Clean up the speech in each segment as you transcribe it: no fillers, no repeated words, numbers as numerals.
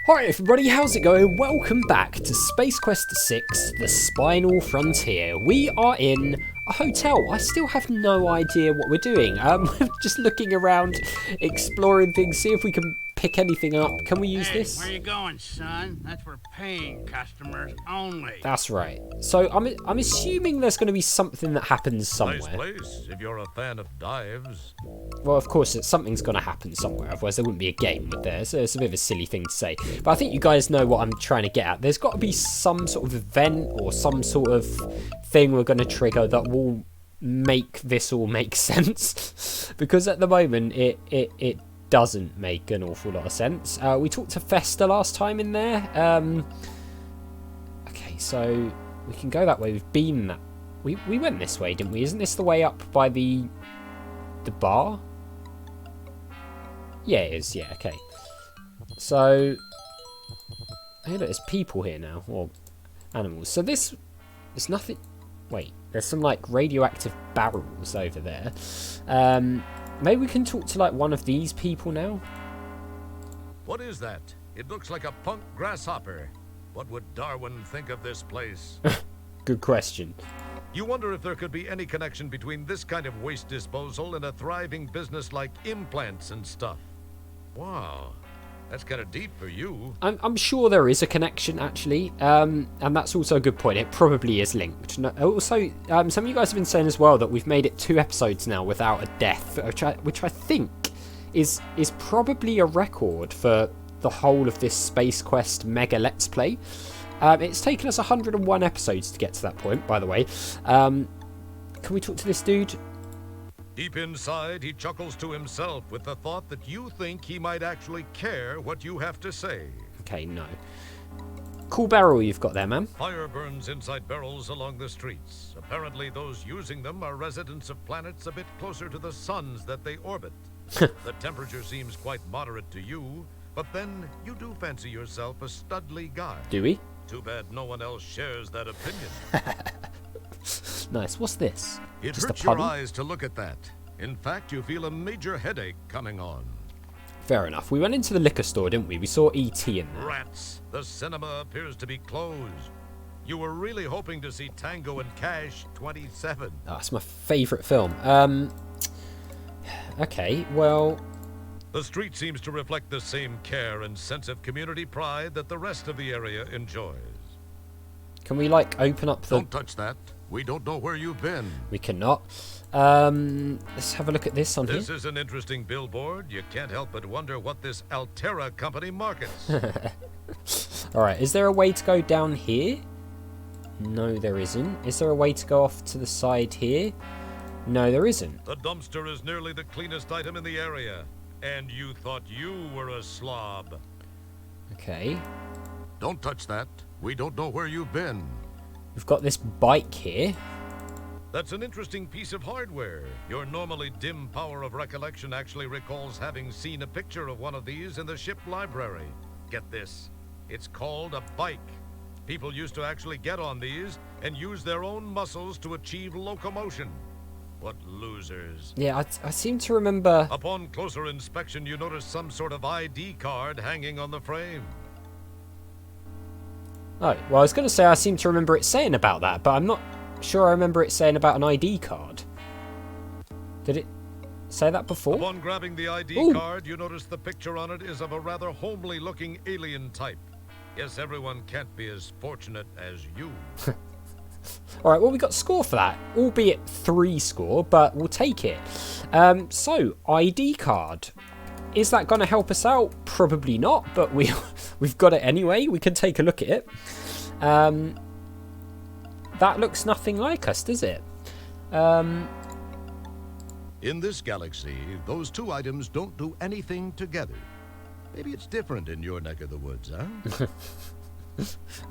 Hi everybody, how's it going? Welcome back to Space Quest 6, the Spinal Frontier. We are in a hotel. I still have no idea what we're doing. We're just looking around, exploring things, see if we can pick anything up. Can we use this? Where you going, son? That's for paying customers only. That's right. So I'm assuming there's going to be something that happens somewhere. Nice place, if you're a fan of dives. Well, of course, something's going to happen somewhere, otherwise there wouldn't be a game, would there? So it's a bit of a silly thing to say. But I think you guys know what I'm trying to get at. There's got to be some sort of event or some sort of thing we're going to trigger that will make this all make sense. Because at the moment, it doesn't make an awful lot of sense. We talked to Festa last time in there. Okay, so we can go that way. We've been that. We went this way, didn't we? Isn't this the way up by the bar? Yeah, it is. Yeah, okay. So, hey, look, there's people here now, or animals. So there's nothing. Wait, there's some like radioactive barrels over there. Maybe we can talk to like one of these people now. What is that? It looks like a punk grasshopper. What would Darwin think of this place? Good question. You wonder if there could be any connection between this kind of waste disposal and a thriving business like implants and stuff. Wow, that's kind of deep for you. I'm sure there is a connection, actually, and that's also a good point. It probably is linked. Also, some of you guys have been saying as well that we've made it 2 episodes now without a death, which I think is probably a record for the whole of this Space Quest Mega Let's Play. It's taken us 101 episodes to get to that point, by the way. Can we talk to this dude? Deep inside, he chuckles to himself with the thought that you think he might actually care what you have to say. Okay, no. Cool barrel you've got there, man. Fire burns inside barrels along the streets. Apparently, those using them are residents of planets a bit closer to the suns that they orbit. The temperature seems quite moderate to you, but then you do fancy yourself a studly guy. Do we? Too bad no one else shares that opinion. Nice. What's this? It Just hurts a your puddle? eyes to look at that. In fact, you feel a major headache coming on. Fair enough. We went into the liquor store, didn't we? We saw E.T. in there. Rats! The cinema appears to be closed. You were really hoping to see Tango and Cash 27. Oh, it's my favourite film. Okay, well... The street seems to reflect the same care and sense of community pride that the rest of the area enjoys. Can we, like, open up the... Don't touch that. We don't know where you've been. We cannot. Let's have a look at this on This here. is an interesting billboard. You can't help but wonder what this Altera company markets. Alright, is there a way to go down here? No, there isn't. Is there a way to go off to the side here? No, there isn't. The dumpster is nearly the cleanest item in the area. And you thought you were a slob. Okay. Don't touch that. We don't know where you've been. We've got this bike here. That's an interesting piece of hardware. Your normally dim power of recollection actually recalls having seen a picture of one of these in the ship library. Get this. It's called a bike. People used to actually get on these and use their own muscles to achieve locomotion. What losers. Yeah, I seem to remember... Upon closer inspection, you notice some sort of ID card hanging on the frame. Oh, well, I was going to say I seem to remember it saying about that, but I'm not sure I remember it saying about an ID card. Did it say that before? Upon grabbing the ID Ooh. card, you notice the picture on it is of a rather homely-looking alien type. Yes, everyone can't be as fortunate as you. Alright, well, we got score for that, albeit 3 score, but we'll take it. So, ID card. Is that going to help us out? Probably not, but we've got it anyway. We can take a look at it. That looks nothing like us, does it? In this galaxy, those 2 items don't do anything together. Maybe it's different in your neck of the woods, huh?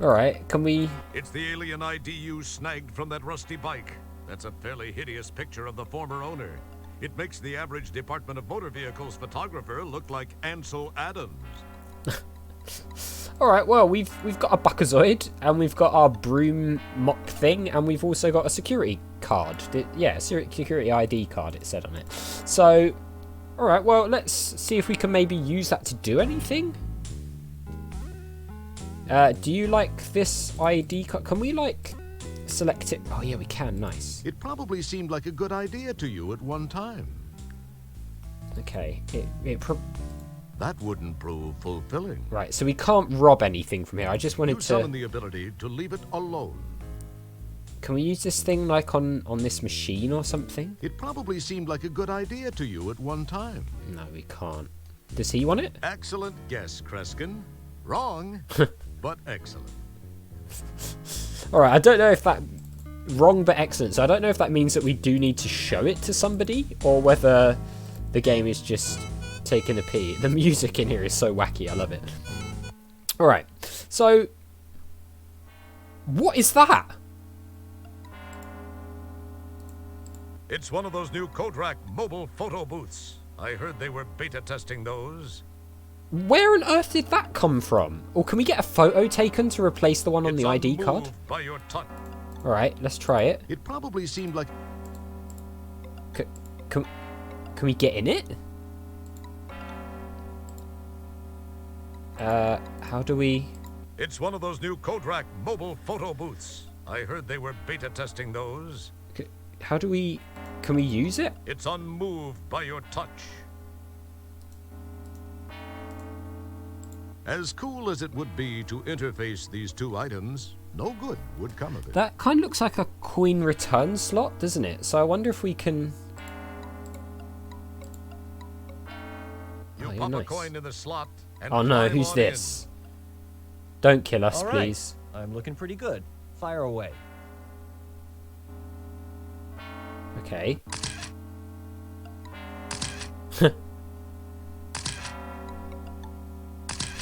Alright, can we... It's the alien ID you snagged from that rusty bike. That's a fairly hideous picture of the former owner. It makes the average Department of Motor Vehicles photographer look like Ansel Adams. Alright, well, we've got a Buckazoid, and we've got our broom mop thing, and we've also got a security card. Yeah, security ID card, it said on it. So, alright, well, let's see if we can maybe use that to do anything. Do you like this ID card? Can we, like, select it? Oh, yeah, we can. Nice. It probably seemed like a good idea to you at one time. Okay. That wouldn't prove fulfilling. Right, so we can't rob anything from here. I just wanted You to... summon the ability to leave it alone. Can we use this thing, like, on this machine or something? It probably seemed like a good idea to you at one time. No, we can't. Does he want it? Excellent guess, Kreskin. Wrong, but excellent. Alright, I don't know if that... Wrong, but excellent. So I don't know if that means that we do need to show it to somebody, or whether the game is just taking a pee. The music in here is so wacky. I love it. Alright, so... What is that? It's one of those new Kodrak mobile photo booths. I heard they were beta testing those. Where on earth did that come from? Or can we get a photo taken to replace the one on the ID card? By your touch. Alright, let's try it. It probably seemed like... Can we get in it? How do we... It's one of those new Kodrak mobile photo booths. I heard they were beta testing those. How do we... Can we use it? It's unmoved by your touch. As cool as it would be to interface these two items, no good would come of it. That kind of looks like a coin return slot, doesn't it? So I wonder if we can... You Oh, pop nice. a coin in the slot and Oh no, climb who's on this? Don't kill us, All right. please. I'm looking pretty good. Fire away. Okay.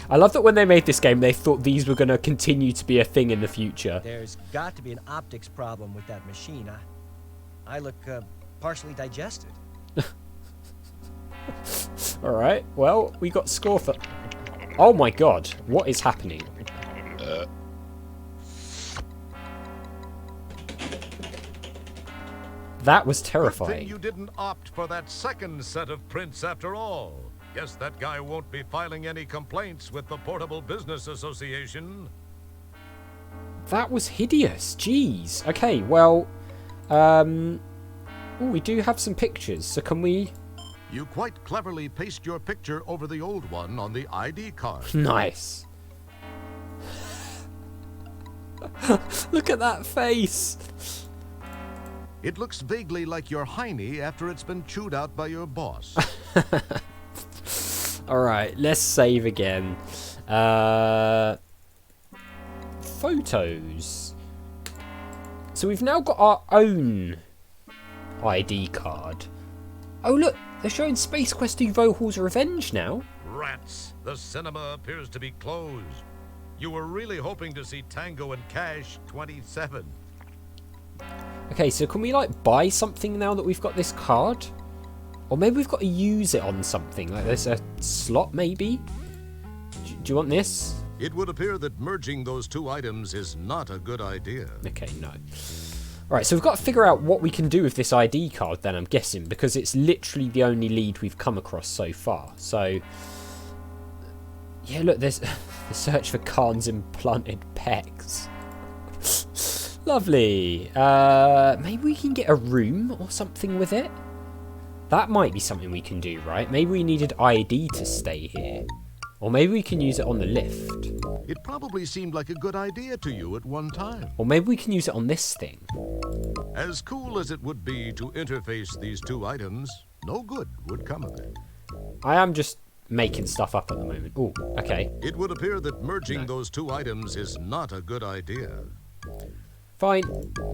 I love that when they made this game, they thought these were going to continue to be a thing in the future. There's got to be an optics problem with that machine. I look partially digested. Alright, well, we got score for... Oh my god, what is happening? That was Good thing terrifying. you didn't opt for that second set of prints after all. Guess that guy won't be filing any complaints with the Portable Business Association. That was hideous, jeez. Okay, well, ooh, we do have some pictures, so can we... You quite cleverly paste your picture over the old one on the ID card. Nice. Look at that face. It looks vaguely like your hiney after it's been chewed out by your boss. Alright, let's save again. Photos. So we've now got our own ID card. Oh look, they're showing Space Quest 2 Vohal's Revenge now. Rats, the cinema appears to be closed. You were really hoping to see Tango and Cash 27. Okay, so can we like buy something now that we've got this card? Or maybe we've got to use it on something. Like there's a slot maybe? Do you want this? It would appear that merging those two items is not a good idea. Okay, no. Alright, so we've got to figure out what we can do with this ID card then, I'm guessing, because it's literally the only lead we've come across so far. So, yeah, look, there's the search for Khan's implanted pecs. Lovely. Maybe we can get a room or something with it. That might be something we can do, right? Maybe we needed ID to stay here. Or maybe we can use it on the lift. It probably seemed like a good idea to you at one time. Or maybe we can use it on this thing. As cool as it would be to interface these two items, no good would come of it. I am just making stuff up at the moment. Oh, okay. It would appear that merging those two items is not a good idea. Fine.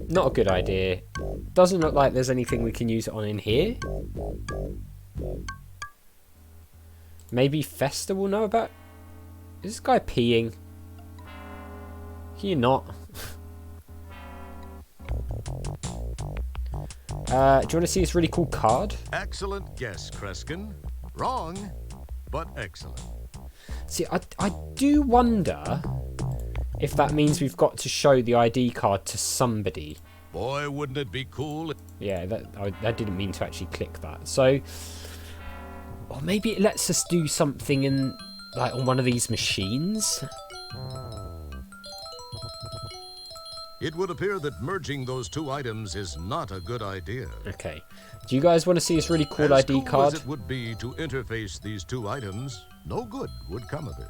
Not a good idea. Doesn't look like there's anything we can use it on in here. Maybe Festa will know about... Is this guy peeing? Can you not? Do you want to see this really cool card? Excellent guess, Kreskin. Wrong, but excellent. See, I do wonder if that means we've got to show the ID card to somebody. Boy, wouldn't it be cool? Yeah, I didn't mean to actually click that. So, or maybe it lets us do something in, like, on one of these machines. It would appear that merging those two items is not a good idea. Okay. Do you guys want to see this really cool As ID cool card? as it would be to interface these two items, no good would come of it.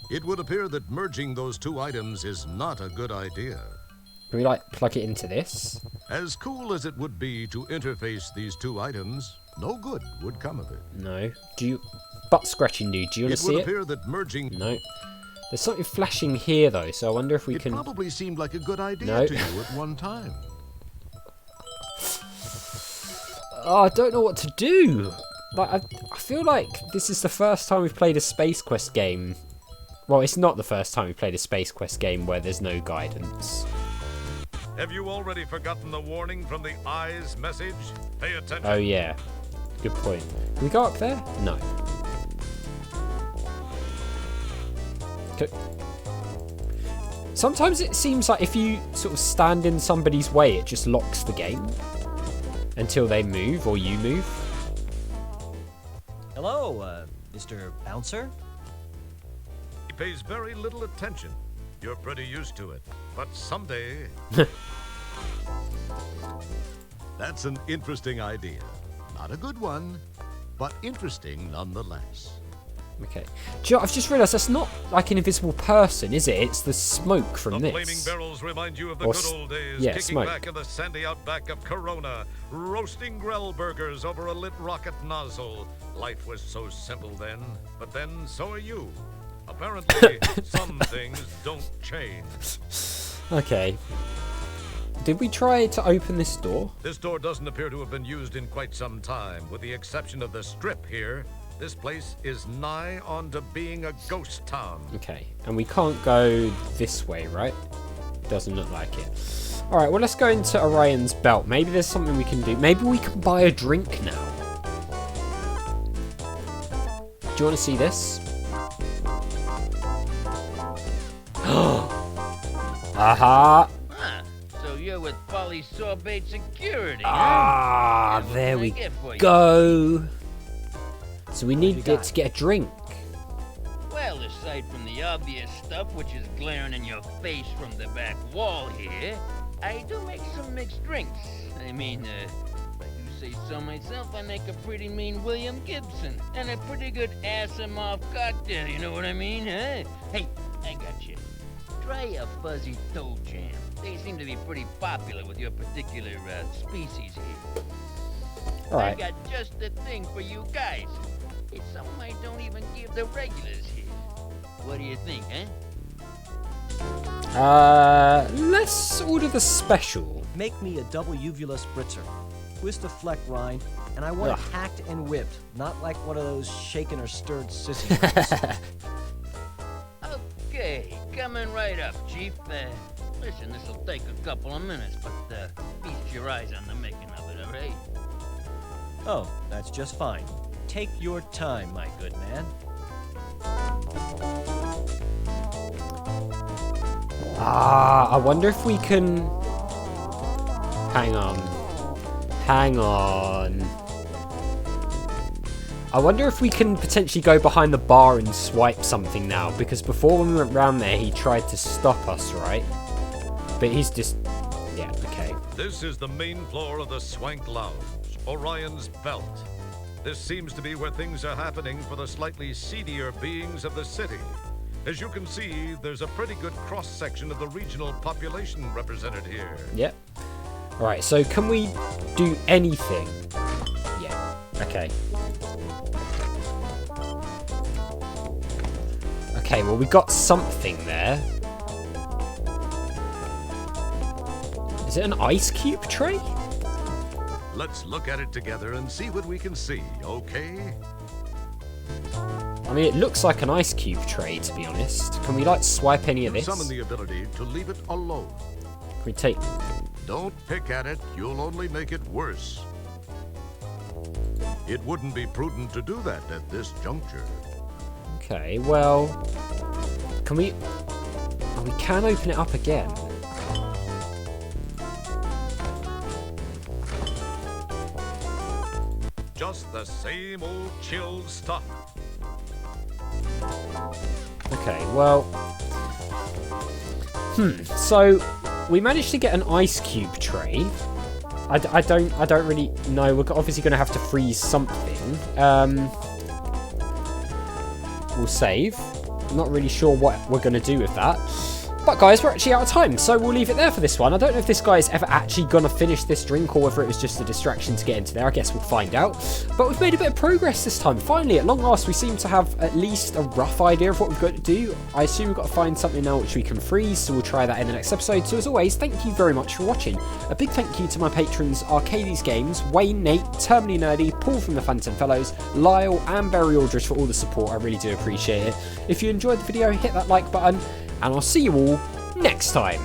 It would appear that merging those two items is not a good idea. Can we, like, plug it into this? As cool as it would be to interface these two items, no good would come of it. No. Do you... Butt scratching, dude. Do you want to It would see it? appear that merging... No. There's something flashing here, though, so I wonder if we It can... probably seemed like a good idea No. to you at one time. Oh, I don't know what to do. Like, I feel like this is the first time we've played a Space Quest game. Well, it's not the first time we've played a Space Quest game where there's no guidance. Have you already forgotten the warning from the eyes message? Pay attention. Oh, yeah. Good point. Can we go up there? No. Okay. Sometimes it seems like if you sort of stand in somebody's way, it just locks the game until they move or you move. Hello, Mr. Bouncer? He pays very little attention. You're pretty used to it. But someday... That's an interesting idea. Not a good one, but interesting nonetheless. Okay. Do you know, I've just realised that's not like an invisible person, is it? It's the smoke from The this. flaming barrels remind you of the Or good old days, yeah, kicking smoke. back in the sandy outback of Corona, roasting grill burgers over a lit rocket nozzle. Life was so simple then, but then so are you. Apparently, some things don't change. Okay. Did we try to open this door? This door doesn't appear to have been used in quite some time, with the exception of the strip here. This place is nigh on to being a ghost town. Okay. And we can't go this way, right? Doesn't look like it. Alright, well, let's go into Orion's belt. Maybe there's something we can do. Maybe we can buy a drink now. Do you want to see this? Aha! Huh. So you're with Polysorbate Security, Ah, huh? What there can I we get for you? go. So we need you it got? to get a drink. Well, aside from the obvious stuff which is glaring in your face from the back wall here, I do make some mixed drinks. I mean, if I do say so myself, I make a pretty mean William Gibson and a pretty good ass-em-off cocktail, you know what I mean, huh? Hey, I got you. Try a fuzzy toe jam. They seem to be pretty popular with your particular species here. Alright. I got just the thing for you guys. It's something I don't even give the regulars here. What do you think, huh? Let's order the special. Make me a double uvula spritzer. Twist a fleck rind, and I want it Ugh. hacked and whipped, not like one of those shaken or stirred sissies. Okay, coming right up, Chief. Listen, this'll take a couple of minutes, but feast your eyes on the making of it, all right? Oh, that's just fine. Take your time, my good man. I wonder if we can... Hang on. Hang on. I wonder if we can potentially go behind the bar and swipe something now, because before when we went round there, he tried to stop us, right? But he's just... Yeah, okay. This is the main floor of the Swank Lounge, Orion's Belt. This seems to be where things are happening for the slightly seedier beings of the city. As you can see, there's a pretty good cross-section of the regional population represented here. Yep. Alright, so can we do anything? Yeah, okay. Okay, well, we got something there. Is it an ice cube tray? Let's look at it together and see what we can see, okay? I mean, it looks like an ice cube tray, to be honest. Can we, like, swipe any of this? Summon the ability to leave it alone. Can we take... Don't pick at it, you'll only make it worse. It wouldn't be prudent to do that at this juncture. Okay, well... Can we... Oh, we can open it up again. Just the same old chilled stuff. Okay, well... So we managed to get an ice cube tray. I don't really know. We're obviously going to have to freeze something. We'll save. I'm not really sure what we're going to do with that. But guys, we're actually out of time, so we'll leave it there for this one. I don't know if this guy's ever actually going to finish this drink or whether it was just a distraction to get into there. I guess we'll find out. But we've made a bit of progress this time. Finally, at long last, we seem to have at least a rough idea of what we've got to do. I assume we've got to find something now which we can freeze, so we'll try that in the next episode. So as always, thank you very much for watching. A big thank you to my patrons, Arcades Games, Wayne, Nate, Terminally Nerdy, Paul from the Phantom Fellows, Lyle, and Barry Aldridge for all the support. I really do appreciate it. If you enjoyed the video, hit that like button. And I'll see you all next time.